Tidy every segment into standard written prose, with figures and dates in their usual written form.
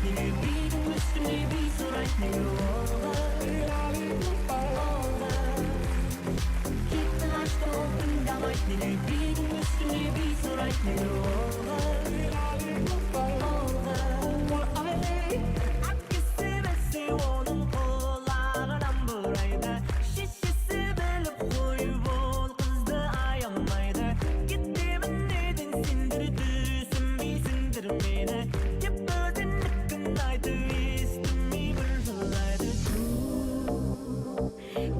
неге бидің үстіне би сұрайд неге олға кетті қашты ол тыңдамай неге бидің үстіне би сұрайд неге олға әкесі білсе оның құлағынан бұрайды шешесі біліп қойып ол қызды аямайды кетемін үйден сендер түсінбейсіңдер мені деп өзінікін айтып естімей бір жылайды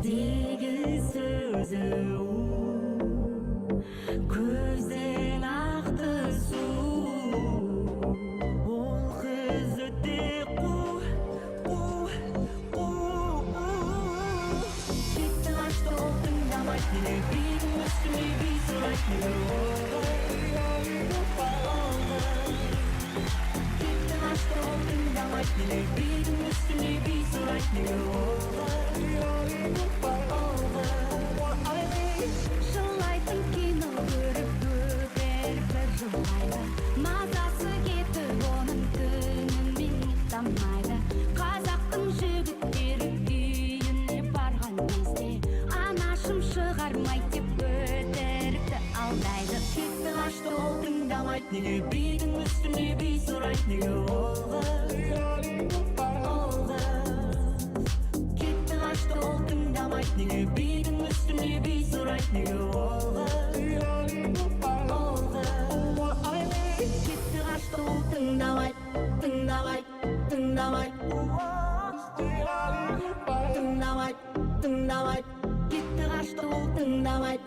неге сөзі көздің ақты су ол қыз өте кетті қашты ол тыңдамай неге бидің үстіне би сұрайд неге кетті қашты ол тыңдамай неге бидің үстіне би сұрайд неге жылайтын кино көріп көтеріп бір жылайды мазасы кетіп оның түнімен ұйықтамайды қазақтың жігіттері үйіне барған кезде анашым шығармайды деп көтеріпті алдайды кетті қашты ол тыңдамайды неге бидің үстіне би сұрайд неге олға кетті қашты ол тыңдамайды неге бидің үстіне би сұрайд неге олға кетті қашты ол тыңдамайды кетті қашты ол тыңдамайды